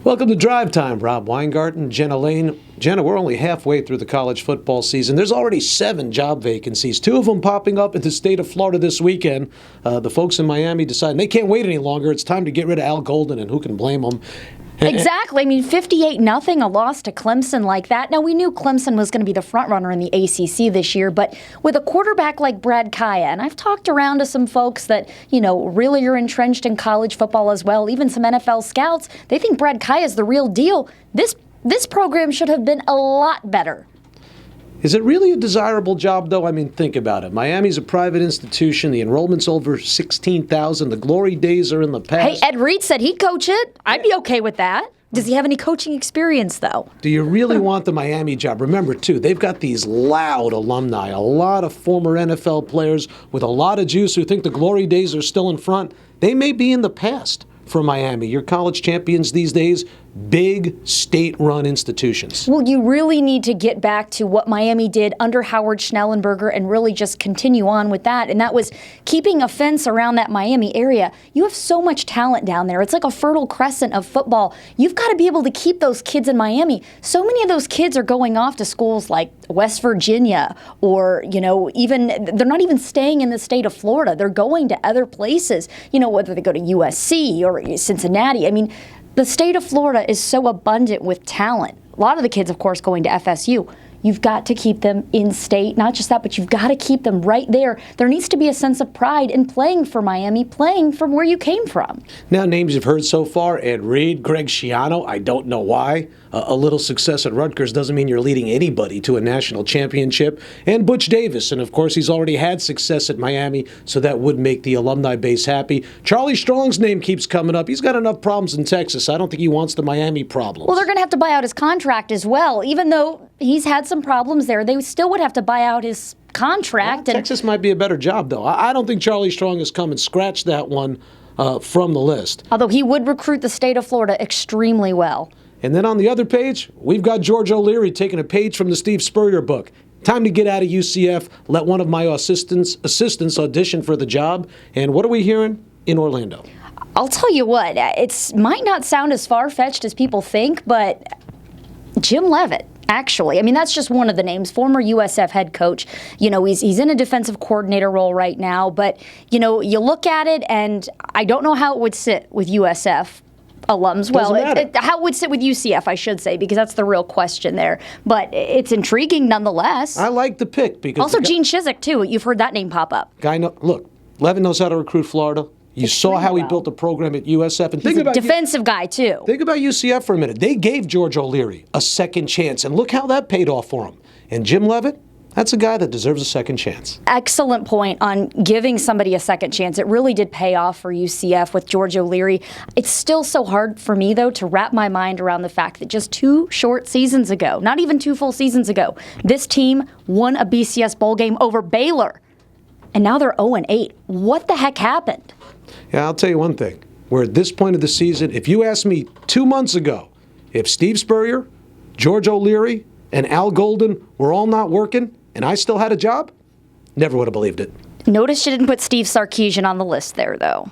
Welcome to Drive Time. Rob Weingarten, Jenna Lane. Jenna, we're only halfway through the college football season. There's already 7 job vacancies, 2 of them popping up in the state of Florida this weekend. The folks in Miami deciding they can't wait any longer. It's time to get rid of Al Golden, and who can blame them? Exactly. I mean, 58-0, a loss to Clemson like that. Now, we knew Clemson was going to be the front runner in the ACC this year, but with a quarterback like Brad Kaaya, and I've talked around to some folks that, really are entrenched in college football as well, even some NFL scouts, they think Brad Kaaya is the real deal. This program should have been a lot better. Is it really a desirable job, though? I mean, think about it. Miami's a private institution. The enrollment's over 16,000. The glory days are in the past. Hey, Ed Reed said he'd coach it. I'd be okay with that. Does he have any coaching experience, though? Do you really want the Miami job? Remember, too, they've got these loud alumni, a lot of former NFL players with a lot of juice who think the glory days are still in front. They may be in the past for Miami. Your college champions these days, big state-run institutions. Well, you really need to get back to what Miami did under Howard Schnellenberger and really just continue on with that. And that was keeping a fence around that Miami area. You have so much talent down there. It's like a fertile crescent of football. You've got to be able to keep those kids in Miami. So many of those kids are going off to schools like West Virginia or, even they're not even staying in the state of Florida. They're going to other places, whether they go to USC or Cincinnati. I mean, the state of Florida is so abundant with talent. A lot of the kids, of course, going to FSU. You've got to keep them in state. Not just that, but you've got to keep them right there. There needs to be a sense of pride in playing for Miami, playing from where you came from. Now, names you've heard so far, Ed Reed, Greg Schiano, I don't know why. A little success at Rutgers doesn't mean you're leading anybody to a national championship. And Butch Davis, and of course he's already had success at Miami, so that would make the alumni base happy. Charlie Strong's name keeps coming up. He's got enough problems in Texas. I don't think he wants the Miami problems. Well, they're going to have to buy out his contract as well. Even though he's had some problems there, they still would have to buy out his contract. Well, Texas might be a better job, though. I don't think Charlie Strong has come and scratched that one from the list. Although he would recruit the state of Florida extremely well. And then on the other page, we've got George O'Leary taking a page from the Steve Spurrier book. Time to get out of UCF, let one of my assistants audition for the job. And what are we hearing in Orlando? I'll tell you what, it might not sound as far-fetched as people think, but Jim Leavitt. Actually, I mean, that's just one of the names, former USF head coach. He's in a defensive coordinator role right now, but, you look at it, and I don't know how it would sit with USF alums. Well, how it would sit with UCF, I should say, because that's the real question there. But it's intriguing nonetheless. I like the pick because also Gene Chizik too. You've heard that name pop up. Look, Leavitt knows how to recruit Florida. You saw how he built a program at USF. And he's a defensive guy, too. Think about UCF for a minute. They gave George O'Leary a second chance, and look how that paid off for him. And Jim Leavitt, that's a guy that deserves a second chance. Excellent point on giving somebody a second chance. It really did pay off for UCF with George O'Leary. It's still so hard for me, though, to wrap my mind around the fact that just 2 short seasons ago, not even 2 full seasons ago, this team won a BCS bowl game over Baylor. And now they're 0-8. What the heck happened? Yeah, I'll tell you one thing. We're at this point of the season. If you asked me 2 months ago if Steve Spurrier, George O'Leary, and Al Golden were all not working and I still had a job, never would have believed it. Notice you didn't put Steve Sarkisian on the list there, though.